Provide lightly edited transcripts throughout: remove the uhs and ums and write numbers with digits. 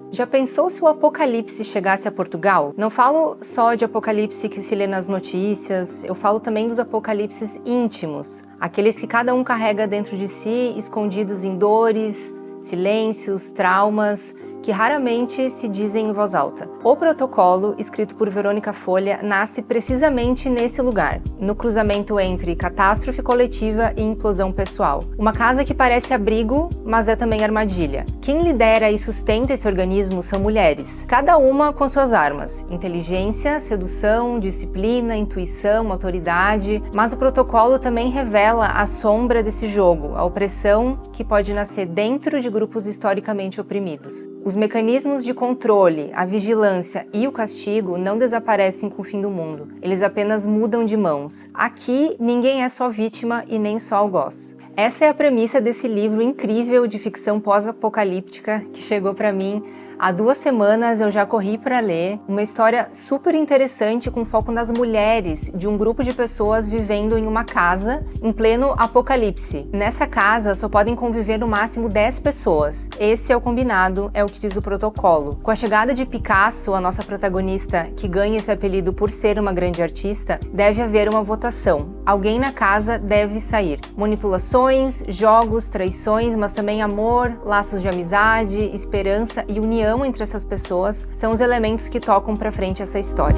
Já pensou se o apocalipse chegasse a Portugal? Não falo só de apocalipse que se lê nas notícias, eu falo também dos apocalipses íntimos, aqueles que cada um carrega dentro de si, escondidos em dores, silêncios, traumas, que raramente se dizem em voz alta. O Protocolo, escrito por Verônica Folha, nasce precisamente nesse lugar, no cruzamento entre catástrofe coletiva e implosão pessoal. Uma casa que parece abrigo, mas é também armadilha. Quem lidera e sustenta esse organismo são mulheres, cada uma com suas armas: inteligência, sedução, disciplina, intuição, autoridade. Mas o Protocolo também revela a sombra desse jogo, a opressão que pode nascer dentro de grupos historicamente oprimidos. Os mecanismos de controle, a vigilância e o castigo não desaparecem com o fim do mundo. Eles apenas mudam de mãos. Aqui, ninguém é só vítima e nem só algoz. Essa é a premissa desse livro incrível de ficção pós-apocalíptica que chegou para mim. Há 2 semanas eu já corri para ler uma história super interessante com foco nas mulheres de um grupo de pessoas vivendo em uma casa em pleno apocalipse. Nessa casa só podem conviver no máximo 10 pessoas. Esse é o combinado, é o que diz o protocolo. Com a chegada de Picasso, a nossa protagonista, que ganha esse apelido por ser uma grande artista, deve haver uma votação. Alguém na casa deve sair. Manipulações, jogos, traições, mas também amor, laços de amizade, esperança e união entre essas pessoas são os elementos que tocam pra frente essa história.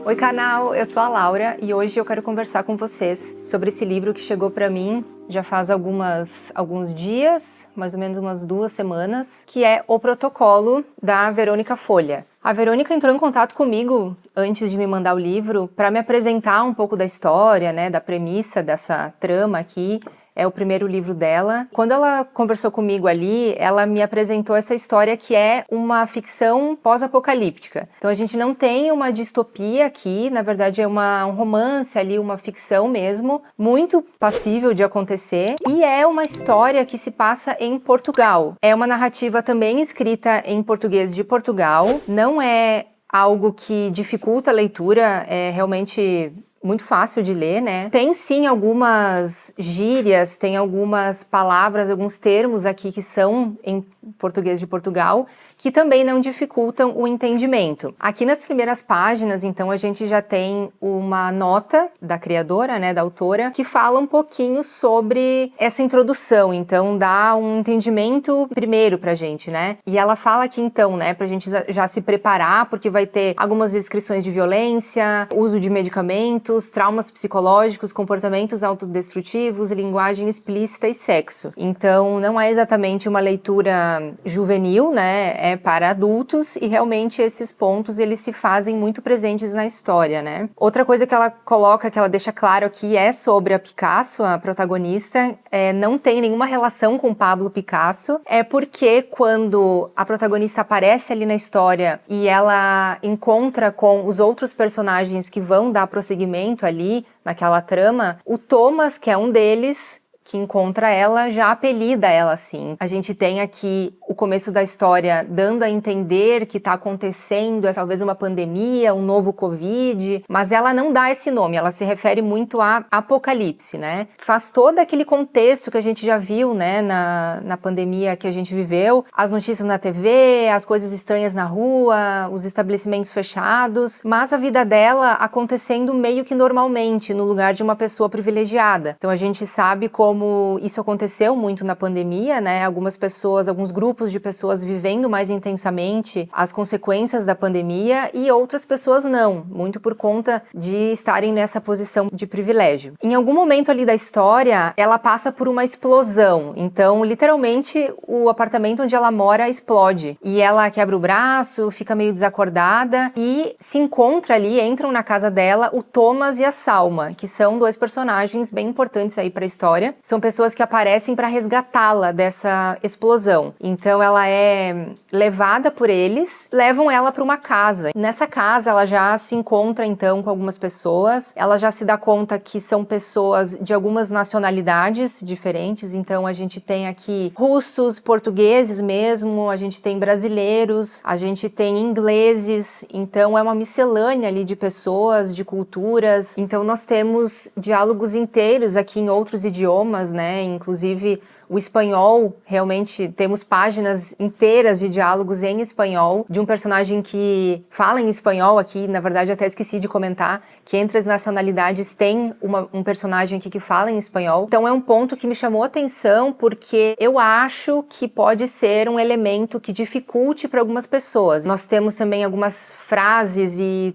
Oi canal, eu sou a Laura e hoje eu quero conversar com vocês sobre esse livro que chegou pra mim já faz alguns dias, mais ou menos umas 2 semanas, que é O Protocolo, da Verônica Folha. A Verônica entrou em contato comigo antes de me mandar o livro para me apresentar um pouco da história, né, da premissa dessa trama aqui. É o primeiro livro dela. Quando ela conversou comigo ali, ela me apresentou essa história que é uma ficção pós-apocalíptica. Então a gente não tem uma distopia aqui, na verdade é um romance ali, uma ficção mesmo, muito passível de acontecer. E é uma história que se passa em Portugal. É uma narrativa também escrita em português de Portugal. Não é algo que dificulta a leitura, é realmente muito fácil de ler, né? Tem sim algumas gírias, tem algumas palavras, alguns termos aqui que são em português de Portugal, que também não dificultam o entendimento. Aqui nas primeiras páginas, então, a gente já tem uma nota da criadora, né, da autora, que fala um pouquinho sobre essa introdução, então dá um entendimento primeiro pra gente, né? E ela fala aqui então, né, pra gente já se preparar, porque vai ter algumas descrições de violência, uso de medicamentos, traumas psicológicos, comportamentos autodestrutivos, linguagem explícita e sexo. Então, não é exatamente uma leitura juvenil, né? É para adultos e realmente esses pontos eles se fazem muito presentes na história, né? Outra coisa que ela coloca, que ela deixa claro aqui é sobre a Picasso, a protagonista, não tem nenhuma relação com Pablo Picasso, é porque quando a protagonista aparece ali na história e ela encontra com os outros personagens que vão dar prosseguimento ali naquela trama, o Thomas, que é um deles, que encontra ela, já apelida ela assim. A gente tem aqui o começo da história dando a entender que está acontecendo talvez uma pandemia, um novo Covid, mas ela não dá esse nome, ela se refere muito a apocalipse, né? Faz todo aquele contexto que a gente já viu, né, na pandemia que a gente viveu, as notícias na TV, as coisas estranhas na rua, os estabelecimentos fechados, mas a vida dela acontecendo meio que normalmente, no lugar de uma pessoa privilegiada. Então a gente sabe como isso aconteceu muito na pandemia, né? Algumas pessoas, alguns grupos de pessoas vivendo mais intensamente as consequências da pandemia e outras pessoas não, muito por conta de estarem nessa posição de privilégio. Em algum momento ali da história, ela passa por uma explosão. Então, literalmente, o apartamento onde ela mora explode. E ela quebra o braço, fica meio desacordada e se encontra ali, entram na casa dela o Thomas e a Salma, que são 2 personagens bem importantes aí para a história. São pessoas que aparecem para resgatá-la dessa explosão. Então, Então ela é levada por eles, levam ela para uma casa. Nessa casa ela já se encontra então com algumas pessoas, ela já se dá conta que são pessoas de algumas nacionalidades diferentes, então a gente tem aqui russos, portugueses mesmo, a gente tem brasileiros, a gente tem ingleses, então é uma miscelânea ali de pessoas, de culturas, então nós temos diálogos inteiros aqui em outros idiomas, né, inclusive o espanhol, realmente temos páginas inteiras de diálogos em espanhol, de um personagem que fala em espanhol aqui, na verdade até esqueci de comentar, que entre as nacionalidades tem um personagem aqui que fala em espanhol. Então é um ponto que me chamou a atenção, porque eu acho que pode ser um elemento que dificulte para algumas pessoas. Nós temos também algumas frases e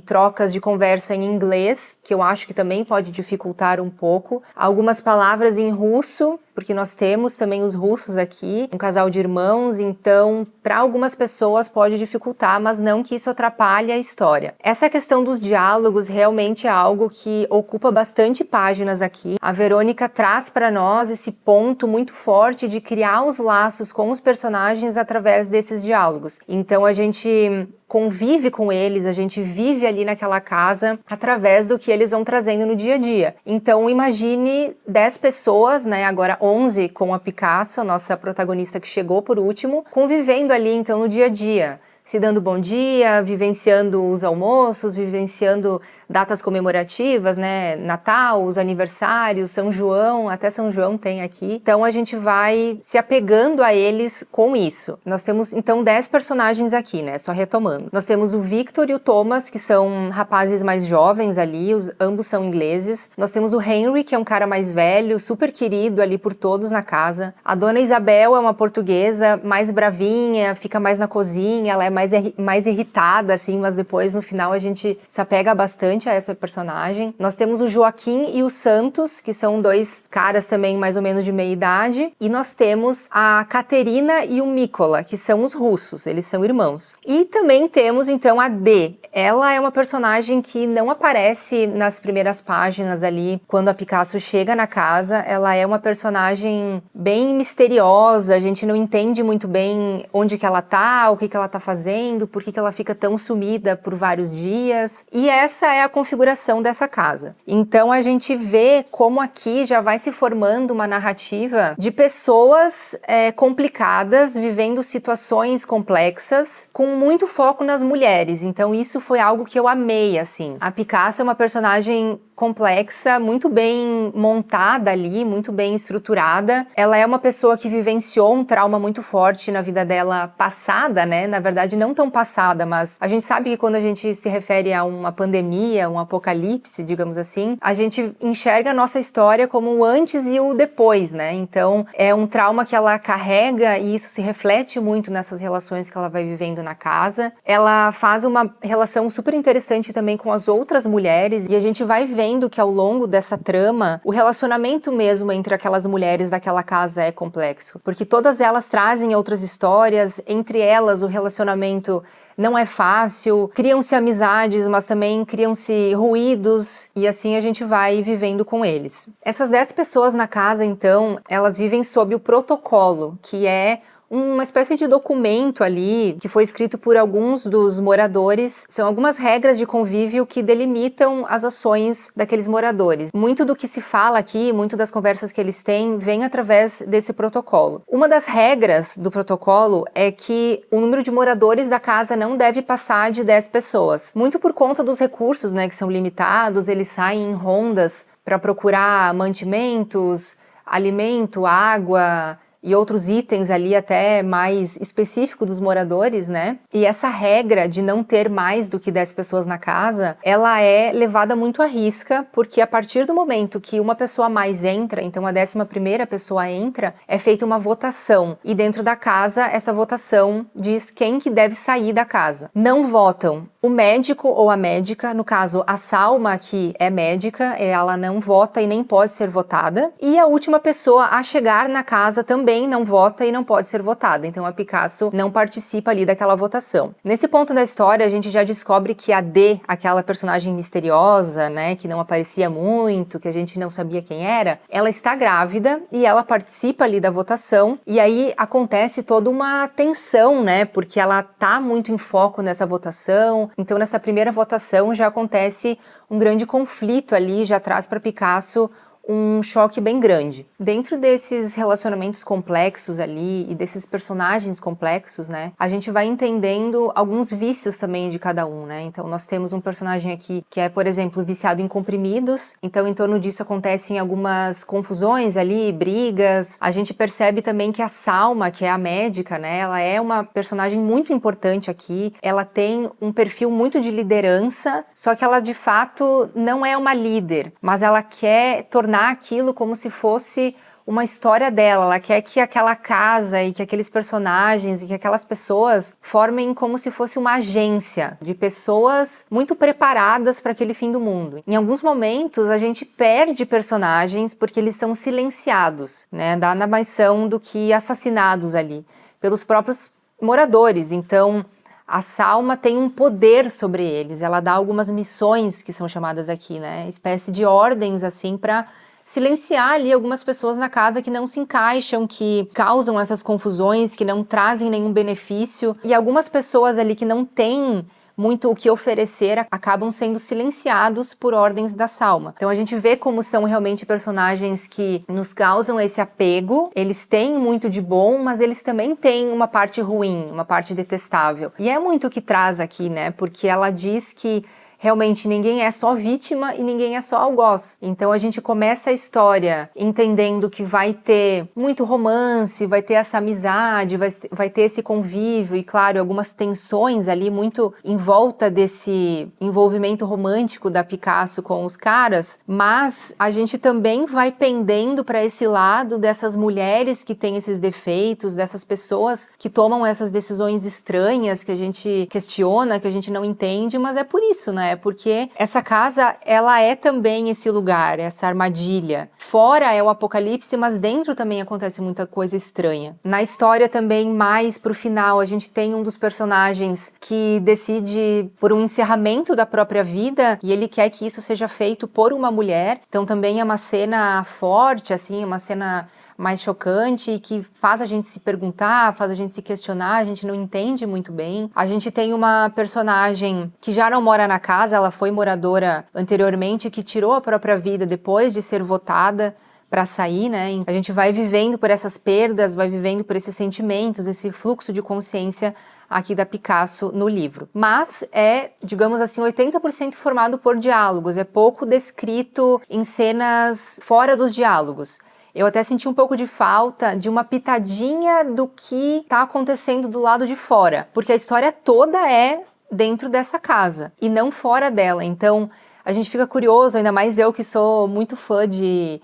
trocas de conversa em inglês, que eu acho que também pode dificultar um pouco. Algumas palavras em russo, porque nós temos também os russos aqui, um casal de irmãos, então para algumas pessoas pode dificultar, mas não que isso atrapalhe a história. Essa questão dos diálogos realmente é algo que ocupa bastante páginas aqui. A Verônica traz para nós esse ponto muito forte de criar os laços com os personagens através desses diálogos. Então a gente convive com eles, a gente vive ali naquela casa através do que eles vão trazendo no dia a dia. Então imagine 10 pessoas, né, agora 11 com a Picasso, a nossa protagonista que chegou por último, convivendo ali então no dia a dia, se dando bom dia, vivenciando os almoços, vivenciando datas comemorativas, né? Natal, os aniversários, São João, até São João tem aqui. Então a gente vai se apegando a eles com isso. Nós temos então 10 personagens aqui, né? Só retomando. Nós temos o Victor e o Thomas, que são rapazes mais jovens ali, ambos são ingleses. Nós temos o Henry, que é um cara mais velho, super querido ali por todos na casa. A dona Isabel é uma portuguesa mais bravinha, fica mais na cozinha, ela é mais irritada, assim, mas depois no final a gente se apega bastante a essa personagem. Nós temos o Joaquim e o Santos, que são dois caras também mais ou menos de meia idade, e nós temos a Caterina e o Mikola, que são os russos, eles são irmãos. E também temos então a D. Ela é uma personagem que não aparece nas primeiras páginas ali, quando a Picasso chega na casa. Ela é uma personagem bem misteriosa, a gente não entende muito bem onde que ela tá, o que que ela tá fazendo, por que que ela fica tão sumida por vários dias. E essa é a configuração dessa casa. Então a gente vê como aqui já vai se formando uma narrativa de pessoas complicadas, vivendo situações complexas, com muito foco nas mulheres. Então isso foi algo que eu amei, assim. A Picasso é uma personagem complexa, muito bem montada ali, muito bem estruturada. Ela é uma pessoa que vivenciou um trauma muito forte na vida dela passada, né? Na verdade, não tão passada, mas a gente sabe que quando a gente se refere a uma pandemia, um apocalipse, digamos assim, a gente enxerga a nossa história como o antes e o depois, né? Então, é um trauma que ela carrega e isso se reflete muito nessas relações que ela vai vivendo na casa. Ela faz uma relação super interessante também com as outras mulheres e a gente vai vendo que ao longo dessa trama, o relacionamento mesmo entre aquelas mulheres daquela casa é complexo, porque todas elas trazem outras histórias, entre elas o relacionamento não é fácil, criam-se amizades, mas também criam-se ruídos, e assim a gente vai vivendo com eles. Essas 10 pessoas na casa, então, elas vivem sob o protocolo, que é uma espécie de documento ali que foi escrito por alguns dos moradores. São algumas regras de convívio que delimitam as ações daqueles moradores. Muito do que se fala aqui, muito das conversas que eles têm, vem através desse protocolo. Uma das regras do protocolo é que o número de moradores da casa não deve passar de 10 pessoas. Muito por conta dos recursos, né, que são limitados, eles saem em rondas para procurar mantimentos, alimento, água e outros itens ali até mais específicos dos moradores, né? E essa regra de não ter mais do que 10 pessoas na casa, ela é levada muito à risca, porque a partir do momento que uma pessoa a mais entra, então a 11ª pessoa entra, é feita uma votação. E dentro da casa, essa votação diz quem que deve sair da casa. Não votam O médico ou a médica, no caso a Salma, que é médica, ela não vota e nem pode ser votada. E a última pessoa a chegar na casa também não vota e não pode ser votada. Então a Picasso não participa ali daquela votação. Nesse ponto da história, a gente já descobre que a D, aquela personagem misteriosa, né, que não aparecia muito, que a gente não sabia quem era, ela está grávida e ela participa ali da votação. E aí acontece toda uma tensão, né, porque ela tá muito em foco nessa votação. Então nessa primeira votação já acontece um grande conflito ali, já traz para Picasso um choque bem grande. Dentro desses relacionamentos complexos ali e desses personagens complexos, né, a gente vai entendendo alguns vícios também de cada um, né? Então nós temos um personagem aqui que é, por exemplo, viciado em comprimidos, então em torno disso acontecem algumas confusões ali, brigas. A gente percebe também que a Salma, que é a médica, né, ela é uma personagem muito importante aqui, ela tem um perfil muito de liderança, só que ela de fato não é uma líder, mas ela quer tornar aquilo como se fosse uma história dela. Ela quer que aquela casa e que aqueles personagens e que aquelas pessoas formem como se fosse uma agência de pessoas muito preparadas para aquele fim do mundo. Em alguns momentos a gente perde personagens porque eles são silenciados, né? Nada mais são do que assassinados ali pelos próprios moradores. Então a Salma tem um poder sobre eles, ela dá algumas missões que são chamadas aqui, né? Espécie de ordens assim para silenciar ali algumas pessoas na casa que não se encaixam, que causam essas confusões, que não trazem nenhum benefício. E algumas pessoas ali que não têm muito o que oferecer acabam sendo silenciados por ordens da Salma. Então a gente vê como são realmente personagens que nos causam esse apego. Eles têm muito de bom, mas eles também têm uma parte ruim, uma parte detestável. E é muito o que traz aqui, né? Porque ela diz que realmente ninguém é só vítima e ninguém é só algoz. Então a gente começa a história entendendo que vai ter muito romance, vai ter essa amizade, vai ter esse convívio e, claro, algumas tensões ali muito em volta desse envolvimento romântico da Picasso com os caras, mas a gente também vai pendendo para esse lado dessas mulheres que têm esses defeitos, dessas pessoas que tomam essas decisões estranhas que a gente questiona, que a gente não entende, mas é por isso, né? Porque essa casa, ela é também esse lugar, essa armadilha. Fora é o apocalipse, mas dentro também acontece muita coisa estranha. Na história também, mais pro final, a gente tem um dos personagens que decide por um encerramento da própria vida e ele quer que isso seja feito por uma mulher. Então também é uma cena forte, assim, uma cena mais chocante e que faz a gente se perguntar, faz a gente se questionar, a gente não entende muito bem. A gente tem uma personagem que já não mora na casa, ela foi moradora anteriormente, que tirou a própria vida depois de ser votada para sair, né? A gente vai vivendo por essas perdas, vai vivendo por esses sentimentos, esse fluxo de consciência aqui da Picasso no livro. Mas é, digamos assim, 80% formado por diálogos, é pouco descrito em cenas fora dos diálogos. Eu até senti um pouco de falta de uma pitadinha do que está acontecendo do lado de fora, porque a história toda é dentro dessa casa e não fora dela. Então a gente fica curioso, ainda mais eu que sou muito fã de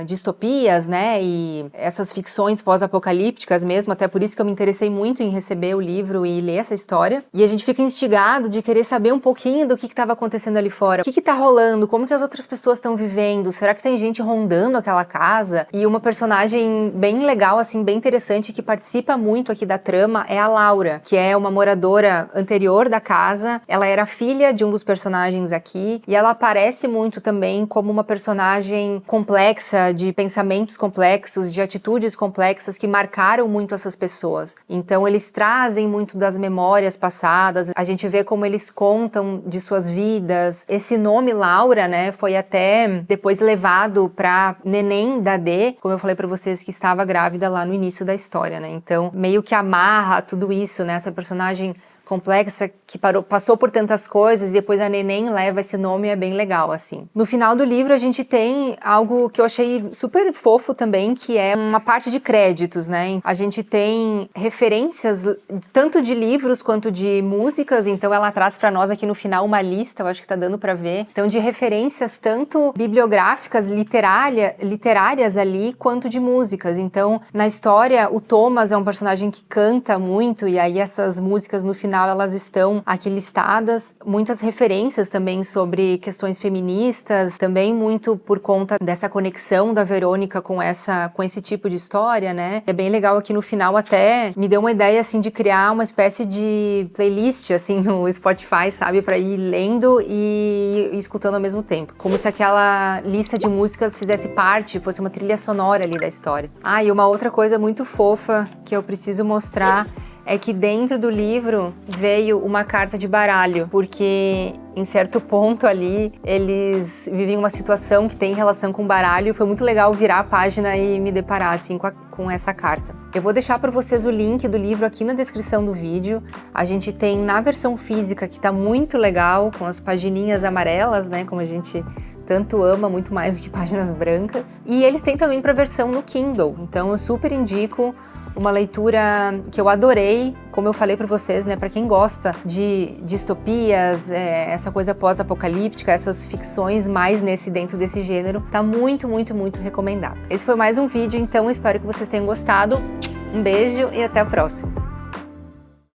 distopias, né, e essas ficções pós-apocalípticas mesmo, até por isso que eu me interessei muito em receber o livro e ler essa história, e a gente fica instigado de querer saber um pouquinho do que estava acontecendo ali fora, o que tá rolando, como que as outras pessoas estão vivendo, será que tem gente rondando aquela casa? E uma personagem bem legal, assim, bem interessante, que participa muito aqui da trama é a Laura, que é uma moradora anterior da casa. Ela era filha de um dos personagens aqui, e ela aparece muito também como uma personagem complexa, de pensamentos complexos, de atitudes complexas que marcaram muito essas pessoas. Então eles trazem muito das memórias passadas, a gente vê como eles contam de suas vidas. Esse nome Laura, né, foi até depois levado para neném da D, como eu falei para vocês, que estava grávida lá no início da história, né? Então meio que amarra tudo isso, né? Essa personagem complexa que passou por tantas coisas e depois a neném leva esse nome, é bem legal, assim. No final do livro a gente tem algo que eu achei super fofo também, que é uma parte de créditos, né? A gente tem referências tanto de livros quanto de músicas, então ela traz para nós aqui no final uma lista, eu acho que tá dando para ver, então de referências tanto bibliográficas, literárias ali, quanto de músicas. Então, na história, o Thomas é um personagem que canta muito, e aí essas músicas no final final elas estão aqui listadas, muitas referências também sobre questões feministas, também muito por conta dessa conexão da Verônica com esse tipo de história, né? É bem legal aqui no final, até me deu uma ideia assim de criar uma espécie de playlist assim no Spotify, sabe, para ir lendo e escutando ao mesmo tempo, como se aquela lista de músicas fizesse parte, fosse uma trilha sonora ali da história. E uma outra coisa muito fofa que eu preciso mostrar é que dentro do livro veio uma carta de baralho, porque em certo ponto ali eles vivem uma situação que tem relação com baralho e foi muito legal virar a página e me deparar assim com essa carta. Eu vou deixar para vocês o link do livro aqui na descrição do vídeo. A gente tem na versão física, que tá muito legal, com as pagininhas amarelas, né, como a gente tanto ama, muito mais do que páginas brancas. E ele tem também para versão no Kindle, então eu super indico, uma leitura que eu adorei, como eu falei para vocês, né, para quem gosta de distopias, essa coisa pós-apocalíptica, essas ficções mais dentro desse gênero, tá muito, muito, muito recomendado. Esse foi mais um vídeo, então espero que vocês tenham gostado. Um beijo e até a próxima!